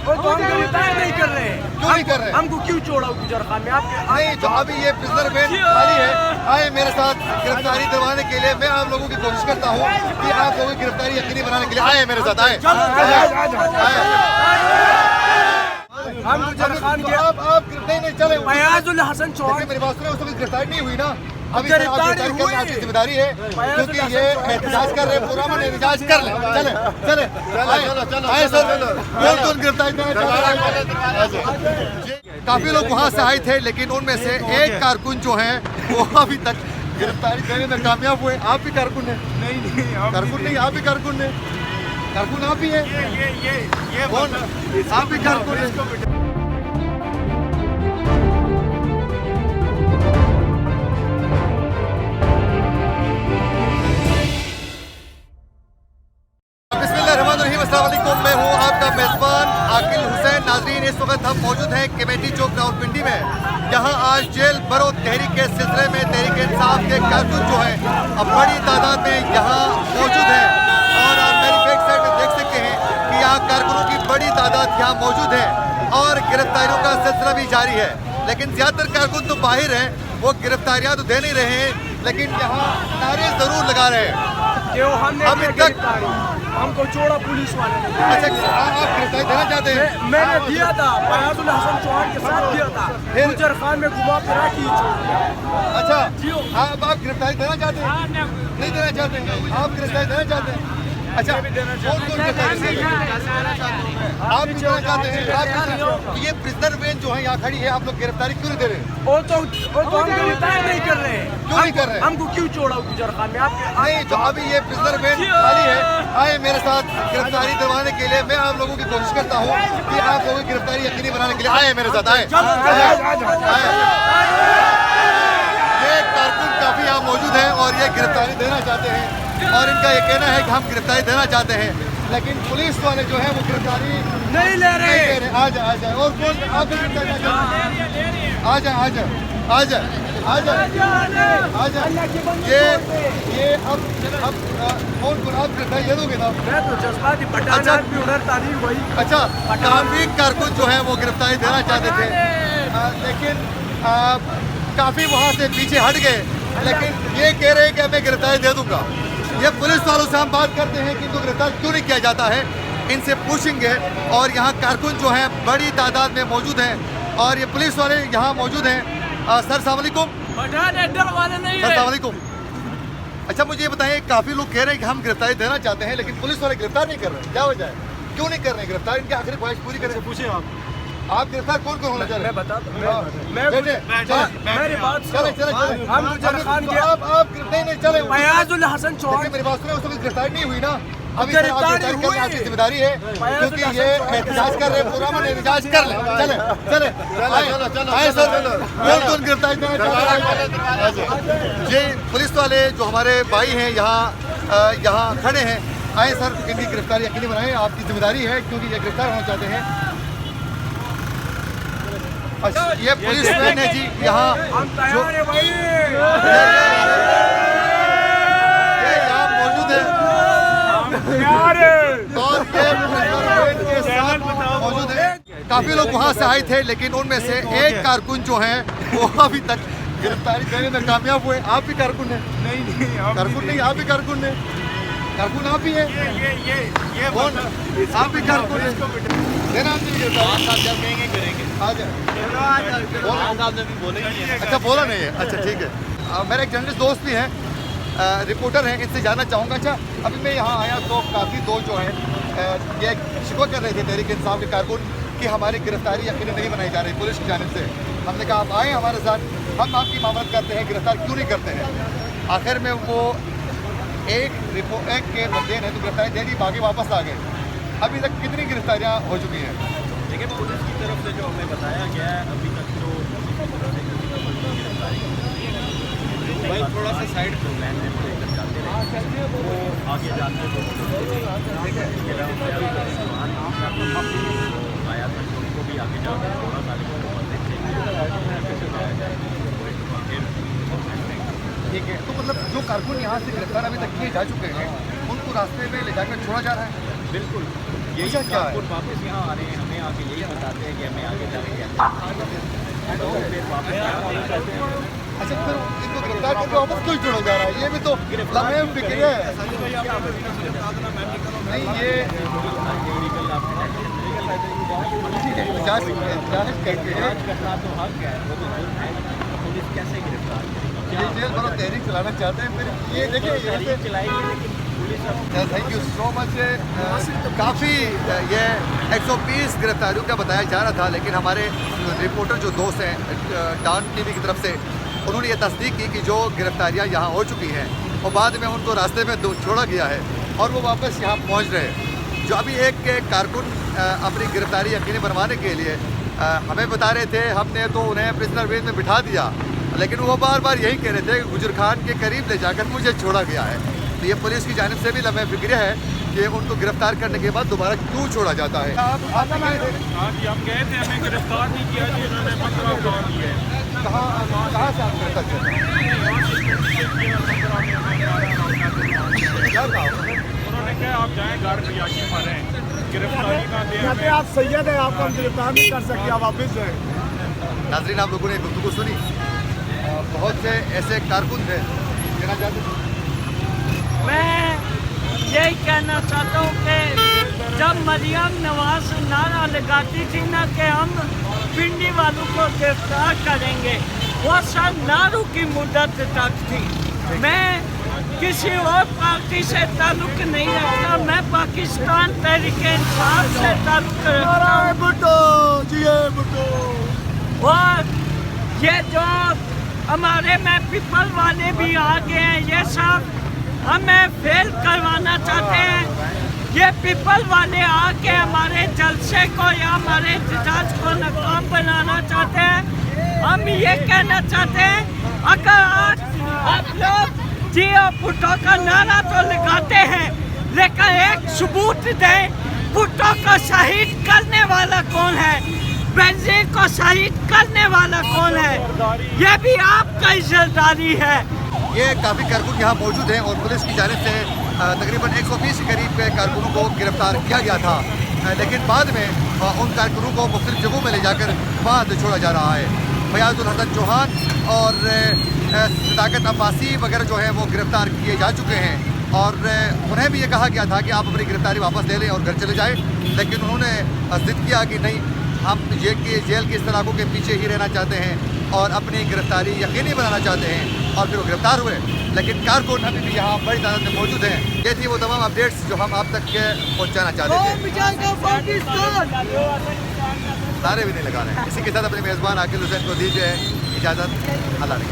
तो हम गिरफ्तार नहीं कर रहे हैं। क्यों नहीं कर रहे? हमको क्यों छोड़ा गुजर खान में? नहीं, तो अभी ये प्रिजनर बेंच खाली है। आए मेरे साथ गिरफ्तारी दिलवाने के लिए। मैं आप लोगों की कोशिश करता हूँ कि आप लोगों की गिरफ्तारी यकीनी बनाने के लिए आए मेरे साथ। आए हम गुजर खान के आप नहीं चले। फयाजुल हसन चौहान मेरी बात सुने, उस वक्त गिरफ्तारी नहीं हुई ना। अभी गिरफ्तारी करना आपकी जिम्मेदारी है, क्योंकि ये एहतजाज कर रहे हैं। पूरा मन एहतजाज कर ले। चले चले आए सर, कौन गिरफ्तारी। काफी लोग वहाँ से आए थे, लेकिन उनमें से एक कारकुन जो है वो अभी तक गिरफ्तारी देने में कामयाब हुए। आप भी कारकुन है? नहीं, कारकुन नहीं, आप भी कारकुन है। कारकुन आप ही है? ये कौन? आप भी कारकुन है? मैं हूँ आपका मेजबान आकिल हुसैन। नाजरीन, इस वक्त हम मौजूद हैं कमेटी चौक रावलपिंडी में। यहाँ आज जेल भरो तहरीक के सिलसिले में तहरीक इंसाफ के कारकुन जो है अब बड़ी तादाद में यहाँ मौजूद हैं। और आप मेरी बैक साइड में देख सकते हैं कि यहाँ कारकुनों की बड़ी तादाद यहाँ मौजूद है और गिरफ्तारियों का सिलसिला भी जारी है। लेकिन ज़्यादातर कारकुन तो बाहर हैं, वो गिरफ्तारियाँ तो दे नहीं रहे हैं, लेकिन यहाँ नारे ज़रूर लगा रहे हैं। अभी तक हमको छोड़ा पुलिस वाले ने। अच्छा, आप गिरफ्तारी देना चाहते हैं? मैंने दिया था, फयाजुल हसन चौहान के साथ दिया था। गुजर खान में घुमा फिरा की छोड़ दिया। अच्छा, आप गिरफ्तारी देना चाहते हैं? नहीं देना चाहते हैं? आप गिरफ्तारी देना चाहते हैं? अच्छा, कौन गिरफ्तारी देना आप भी देना चाहते हैं? ये प्रिजनर बेंच जो है यहाँ खड़ी है, आप लोग गिरफ्तारी क्यों नहीं दे रहे? वो तो हम गिरफ्तार नहीं कर रहे हैं। क्यों नहीं कर रहे? हमको क्यों छोड़ा गुजर खान में? नहीं, तो अभी ये प्रिजनर बेंच खाली है। आए मेरे साथ गिरफ्तारी दिलवाने के लिए। मैं आप लोगों की कोशिश करता हूँ कि आप लोगों की गिरफ्तारी यकीनी बनाने के लिए आए मेरे साथ। आए ये कारकुन काफी यहाँ मौजूद है और ये गिरफ्तारी देना चाहते हैं और इनका ये कहना है कि हम गिरफ्तारी देना चाहते हैं, लेकिन पुलिस वाले जो है वो गिरफ्तारी नहीं ले रहे। आ जाए और कौन? आप भी गिरफ्तारी आ जाए। ये अब कौन आप गिरफ्तारी दे दोगे ना? मैं तो जज्बाती पटाना भी उधर तारीफ हुई। अच्छा, काफी कारकुन जो है वो गिरफ्तारी देना चाहते थे, लेकिन काफी वहाँ से पीछे हट गए, लेकिन ये कह रहे हैं कि मैं गिरफ्तारी दे दूंगा। ये पुलिस वालों से हम बात करते हैं कि इनको गिरफ्तार क्यों नहीं किया जाता है, इनसे पूछेंगे। और यहाँ कारकुन जो है बड़ी तादाद में मौजूद हैं और ये पुलिस वाले यहाँ मौजूद हैं। सर अस्सलाम वालेकुम। सर अस्सलाम वालेकुम। अच्छा, मुझे ये बताएं, काफ़ी लोग कह रहे हैं कि हम गिरफ्तारी देना चाहते हैं, लेकिन पुलिस वाले गिरफ्तार नहीं कर रहे हैं, क्या वजह है? क्यों नहीं कर रहे हैं गिरफ्तार? इनकी आखिरी ख्वाहिश पूरी करें। पूछे आप गिरफ्तार कौन होना चाह रहे हैं? मैं बताता हूँ। मेरी बात चले हम गुजर खान के आप नहीं चले। फयाजुल हसन चौहान मेरी बात सुने, उस वक्त गिरफ्तारी नहीं हुई ना। अभी गिरफ्तारी करना आपकी जिम्मेदारी है, क्योंकि ये एहतजाज कर रहे हैं। पूरा मन एहतजाज कर ले। चले आए सर, कौन गिरफ्तारी देना चाहते हैं? ये पुलिस वाले जो हमारे भाई हैं यहाँ खड़े हैं। आए सर, इनकी गिरफ्तारी यकीनी बनाएं, आपकी जिम्मेदारी है, क्योंकि ये गिरफ्तार होना चाहते हैं। अच्छा, ये पुलिस मैन है जी यहाँ जो यहाँ मौजूद है और ये मौजूद है। काफी लोग वहाँ से आए थे, लेकिन उनमें से एक कारकुन जो है वो अभी तक गिरफ्तारी देने में कामयाब हुए। आप भी कारकुन है? नहीं, कारकुन नहीं, आप भी कारकुन है। कारकुन आप ही है? कौन? आप भी कारकुन है? देना अच्छा, बोला नहीं है। अच्छा, ठीक है। मेरा एक जर्नलिस्ट दोस्त भी है, रिपोर्टर हैं, इनसे जानना चाहूँगा। अच्छा, अभी मैं यहाँ आया तो काफ़ी दोस्त जो हैं ये शिकवा कर रहे थे तहरीक इंसाफ के कारकुन कि हमारी गिरफ्तारी यकीनी नहीं बनाई जा रही पुलिस की जानिब से। हमने कहा आप आएँ हमारे साथ, हम आपकी मामलत करते हैं, गिरफ्तार क्यों नहीं करते हैं। आखिर में वो एक के बंदे ने तो गिरफ्तारी दे दी, बाकी वापस आ गए। अभी तक कितनी गिरफ्तारियाँ हो चुकी हैं? देखिए, पुलिस की तरफ से जो हमें बताया गया है, अभी तक जो गिरफ्तारी भाई थोड़ा सा साइड प्लान में लेकर जाते रहे, वो आगे जाते तो आया था, उनको भी आगे जाकर थोड़ा सा ठीक है। तो मतलब जो कारकुन यहाँ से गिरफ्तार अभी तक किए जा चुके हैं, उनको रास्ते में ले जाकर छोड़ा जा रहा है? बिल्कुल, यही क्या कारकुन वापस यहाँ आ रहे हैं। हमें आके यही बताते हैं कि हमें आगे जाके क्या तो फिर वापस अच्छा, फिर इनको गिरफ्तार करके वापस क्यों छोड़ा जा रहा है? ये भी तो लम्हे फिक्र है। नहीं, ये जांच करके करना तो हक है, वो तो जुर्म है, पुलिस कैसे गिरफ्तार करेगी? ये जेल भरो तहरीक चलाना चाहते हैं, फिर ये देखिए तहरीक चलाएगी लेकिन पुलिस अब थैंक यू सो मच। काफ़ी ये 120 गिरफ्तारियों का बताया जा रहा था, लेकिन हमारे रिपोर्टर जो दोस्त हैं डॉन टीवी की तरफ से, उन्होंने ये तस्दीक की कि जो गिरफ्तारियां यहाँ हो चुकी हैं और बाद में उनको रास्ते में छोड़ा गया है और वो वापस यहाँ पहुँच रहे हैं। जो अभी एक कारकुन अपनी गिरफ्तारी यकीनी बनवाने के लिए हमें बता रहे थे, हमने तो उन्हें प्रिजनर वेज में बिठा दिया, लेकिन वो बार बार यही कह रहे थे कि गुजर खान के करीब ले जाकर मुझे छोड़ा गया है। तो ये पुलिस की जानिब से भी लम्हे फिक्र है कि उनको गिरफ्तार करने के बाद दोबारा क्यों छोड़ा जाता है। हाँ जी, हम गए थे, हमें गिरफ्तार नहीं किया जी, उन्होंने 15 काम किए। कहाँ से आप गिरफ्तार किया? क्या था? उन्होंने कहा आप जाएं घर रियाशी मारें, गिरफ्तारी का दे कहते आप सैयद है, आपको हम गिरफ्तार नहीं कर सकते, आप वापस जाएं। नाजरीन, आप लोगों ने गुफ्तगू सुनी, बहुत से ऐसे कारकुन थे। कहना चाहते हैं? मैं यही कहना चाहता हूँ कि जब मरियम नवाज नारा लगाती थी ना कि हम पिंडी वालों को गिरफ्तार करेंगे, वो सब नारों की मुद्दत तक थी। मैं किसी और पार्टी से ताल्लुक नहीं रखता, मैं पाकिस्तान तहरीक इंसाफ से ताल्लुक रखता हूँ। और ये जो हमारे में पीपल वाले भी आ गए हैं, ये सब हमें फेल करवाना चाहते हैं। ये पीपल वाले आके हमारे जलसे को या हमारे एहतजाज को नाकाम बनाना चाहते हैं। हम ये कहना चाहते हैं, अगर आज आप लोग जियो भुट्टो का नारा तो लगाते हैं, लेकिन एक सबूत दें, भुट्टो को शहीद करने वाला कौन है, बेनजीर को शहीद करने वाला कौन है, ये भी आपका इज्जतदारी है। ये काफ़ी कारकुन यहाँ मौजूद हैं और पुलिस की जानिब से तकरीबन 120 के करीब कारकुनों को गिरफ्तार किया गया था, लेकिन बाद में उन कारकुनों को मुख्तलिफ जगहों में ले जाकर बाद छोड़ा जा रहा है। फयाजुल हसन चौहान और सदाकत अब्बासी वगैरह जो है वो गिरफ्तार किए जा चुके हैं और उन्हें भी ये कहा गया था कि आप अपनी गिरफ्तारी वापस ले लें और घर चले जाएँ, लेकिन उन्होंने जिद किया कि नहीं, हम जेल की इस तलाकों के पीछे ही रहना चाहते हैं और अपनी गिरफ्तारी यकीनी बनाना चाहते हैं, और फिर वो गिरफ्तार हुए। लेकिन कारकुन अभी भी यहाँ बड़ी तादाद में मौजूद हैं। ये थी वो तमाम अपडेट्स जो हम आप तक पहुँचाना चाहते थे। सारे भी नहीं लगा रहे हैं। इसी के साथ अपने मेज़बान आकिल हुसैन को दीजिए इजाज़त। अल्लाह ने